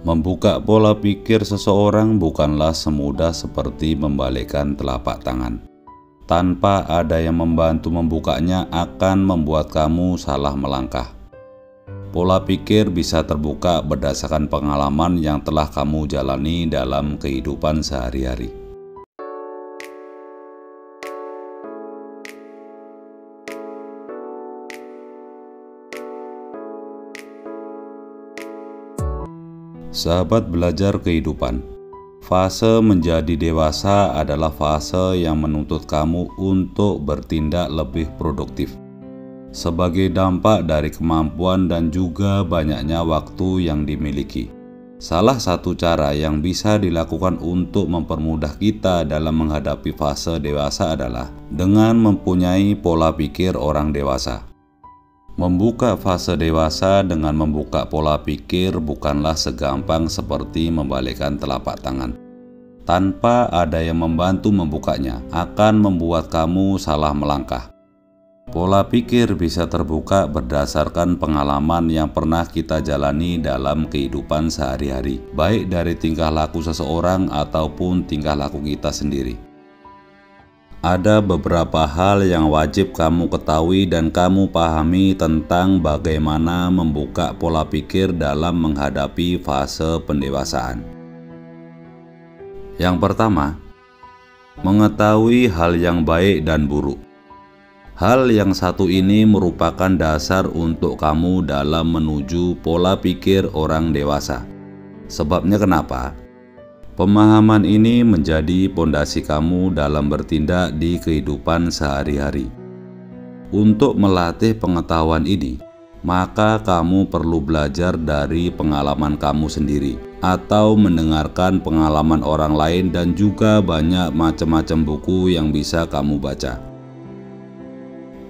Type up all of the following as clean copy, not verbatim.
Membuka pola pikir seseorang bukanlah semudah seperti membalikkan telapak tangan. Tanpa ada yang membantu membukanya akan membuat kamu salah melangkah. Pola pikir bisa terbuka berdasarkan pengalaman yang telah kamu jalani dalam kehidupan sehari-hari. Sahabat belajar kehidupan, fase menjadi dewasa adalah fase yang menuntut kamu untuk bertindak lebih produktif. Sebagai dampak dari kemampuan dan juga banyaknya waktu yang dimiliki. Salah satu cara yang bisa dilakukan untuk mempermudah kita dalam menghadapi fase dewasa adalah dengan mempunyai pola pikir orang dewasa. Membuka fase dewasa dengan membuka pola pikir bukanlah segampang seperti membalikkan telapak tangan. Tanpa ada yang membantu membukanya, akan membuat kamu salah melangkah. Pola pikir bisa terbuka berdasarkan pengalaman yang pernah kita jalani dalam kehidupan sehari-hari, baik dari tingkah laku seseorang ataupun tingkah laku kita sendiri. Ada beberapa hal yang wajib kamu ketahui dan kamu pahami tentang bagaimana membuka pola pikir dalam menghadapi fase pendewasaan. Yang pertama, mengetahui hal yang baik dan buruk. Hal yang satu ini merupakan dasar untuk kamu dalam menuju pola pikir orang dewasa. Sebabnya kenapa? Pemahaman ini menjadi pondasi kamu dalam bertindak di kehidupan sehari-hari. Untuk melatih pengetahuan ini, maka kamu perlu belajar dari pengalaman kamu sendiri atau mendengarkan pengalaman orang lain dan juga banyak macam-macam buku yang bisa kamu baca.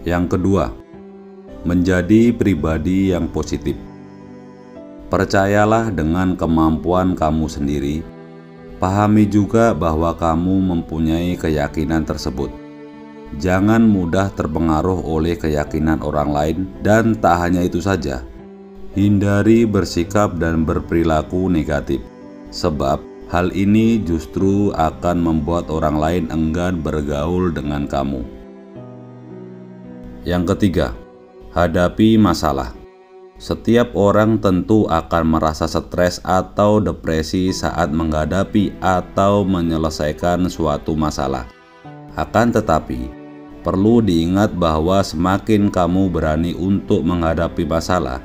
Yang kedua, menjadi pribadi yang positif. Percayalah dengan kemampuan kamu sendiri. Pahami juga bahwa kamu mempunyai keyakinan tersebut. Jangan mudah terpengaruh oleh keyakinan orang lain dan tak hanya itu saja. Hindari bersikap dan berperilaku negatif, sebab hal ini justru akan membuat orang lain enggan bergaul dengan kamu. Yang ketiga, hadapi masalah. Setiap orang tentu akan merasa stres atau depresi saat menghadapi atau menyelesaikan suatu masalah. Akan tetapi, perlu diingat bahwa semakin kamu berani untuk menghadapi masalah,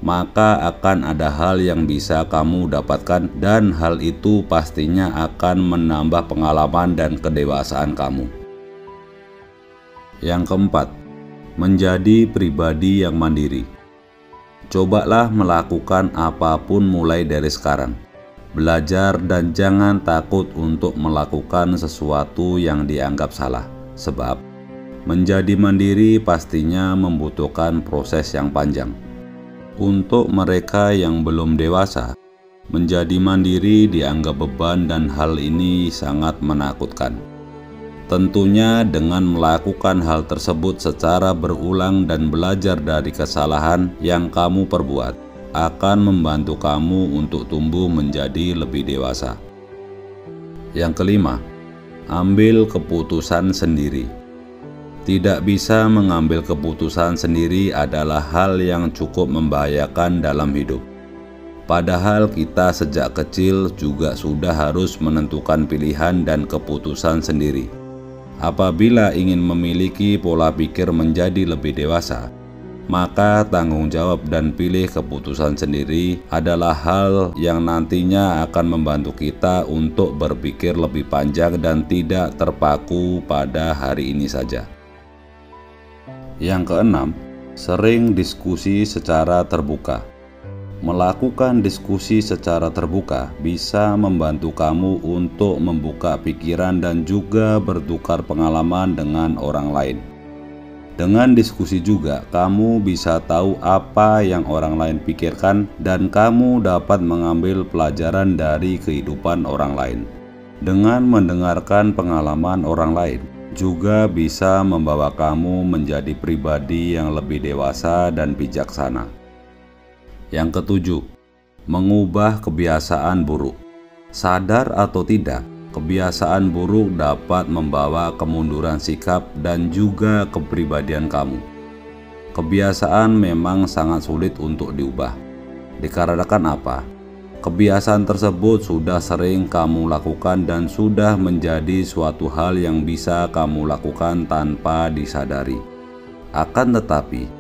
maka akan ada hal yang bisa kamu dapatkan dan hal itu pastinya akan menambah pengalaman dan kedewasaan kamu. Yang keempat, menjadi pribadi yang mandiri. Cobalah melakukan apapun mulai dari sekarang. Belajar dan jangan takut untuk melakukan sesuatu yang dianggap salah. Sebab menjadi mandiri pastinya membutuhkan proses yang panjang. Untuk mereka yang belum dewasa, menjadi mandiri dianggap beban dan hal ini sangat menakutkan. Tentunya dengan melakukan hal tersebut secara berulang dan belajar dari kesalahan yang kamu perbuat akan membantu kamu untuk tumbuh menjadi lebih dewasa. Yang kelima, ambil keputusan sendiri. Tidak bisa mengambil keputusan sendiri adalah hal yang cukup membahayakan dalam hidup. Padahal kita sejak kecil juga sudah harus menentukan pilihan dan keputusan sendiri. Apabila ingin memiliki pola pikir menjadi lebih dewasa, maka tanggung jawab dan pilih keputusan sendiri adalah hal yang nantinya akan membantu kita untuk berpikir lebih panjang dan tidak terpaku pada hari ini saja. Yang keenam, sering diskusi secara terbuka. Melakukan diskusi secara terbuka bisa membantu kamu untuk membuka pikiran dan juga bertukar pengalaman dengan orang lain. Dengan diskusi juga, kamu bisa tahu apa yang orang lain pikirkan dan kamu dapat mengambil pelajaran dari kehidupan orang lain. Dengan mendengarkan pengalaman orang lain, juga bisa membawa kamu menjadi pribadi yang lebih dewasa dan bijaksana. Yang ketujuh, Mengubah kebiasaan buruk. Sadar atau tidak, kebiasaan buruk dapat membawa kemunduran sikap dan juga kepribadian kamu. Kebiasaan memang sangat sulit untuk diubah. Dikarenakan apa? Kebiasaan tersebut sudah sering kamu lakukan dan sudah menjadi suatu hal yang bisa kamu lakukan tanpa disadari. Akan tetapi,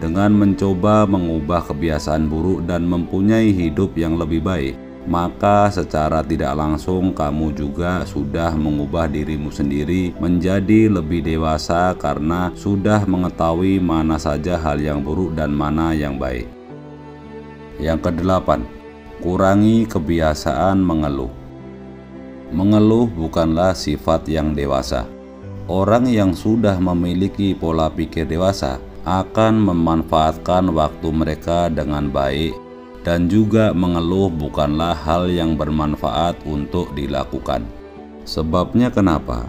dengan mencoba mengubah kebiasaan buruk dan mempunyai hidup yang lebih baik, maka secara tidak langsung kamu juga sudah mengubah dirimu sendiri menjadi lebih dewasa karena sudah mengetahui mana saja hal yang buruk dan mana yang baik. Yang kedelapan, kurangi kebiasaan mengeluh. Mengeluh bukanlah sifat yang dewasa. Orang yang sudah memiliki pola pikir dewasa akan memanfaatkan waktu mereka dengan baik, dan juga mengeluh bukanlah hal yang bermanfaat untuk dilakukan. Sebabnya kenapa?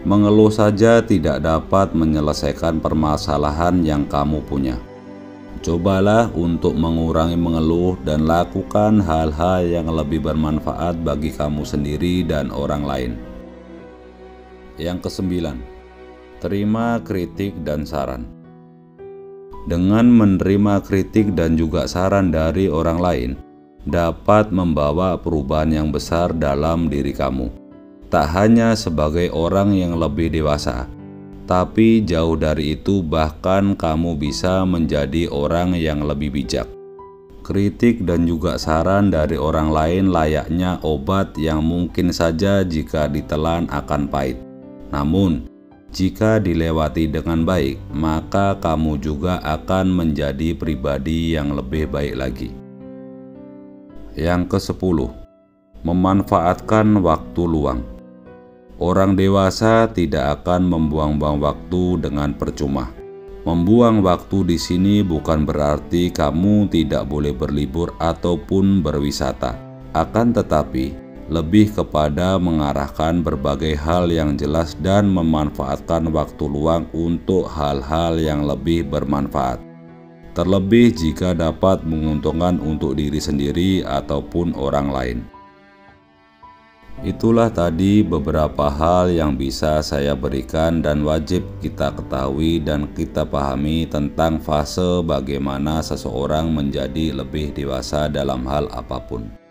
Mengeluh saja tidak dapat menyelesaikan permasalahan yang kamu punya. Cobalah untuk mengurangi mengeluh dan lakukan hal-hal yang lebih bermanfaat bagi kamu sendiri dan orang lain. Yang kesembilan, terima kritik dan saran. Dengan menerima kritik dan juga saran dari orang lain, dapat membawa perubahan yang besar dalam diri kamu. Tak hanya sebagai orang yang lebih dewasa, tapi jauh dari itu bahkan kamu bisa menjadi orang yang lebih bijak. Kritik dan juga saran dari orang lain layaknya obat yang mungkin saja jika ditelan akan pahit. Namun, jika dilewati dengan baik, maka kamu juga akan menjadi pribadi yang lebih baik lagi. Yang ke-10, memanfaatkan waktu luang. Orang dewasa tidak akan membuang-buang waktu dengan percuma. Membuang waktu di sini bukan berarti kamu tidak boleh berlibur ataupun berwisata. Akan tetapi, lebih kepada mengarahkan berbagai hal yang jelas dan memanfaatkan waktu luang untuk hal-hal yang lebih bermanfaat. Terlebih jika dapat menguntungkan untuk diri sendiri ataupun orang lain. Itulah tadi beberapa hal yang bisa saya berikan dan wajib kita ketahui dan kita pahami tentang fase bagaimana seseorang menjadi lebih dewasa dalam hal apapun.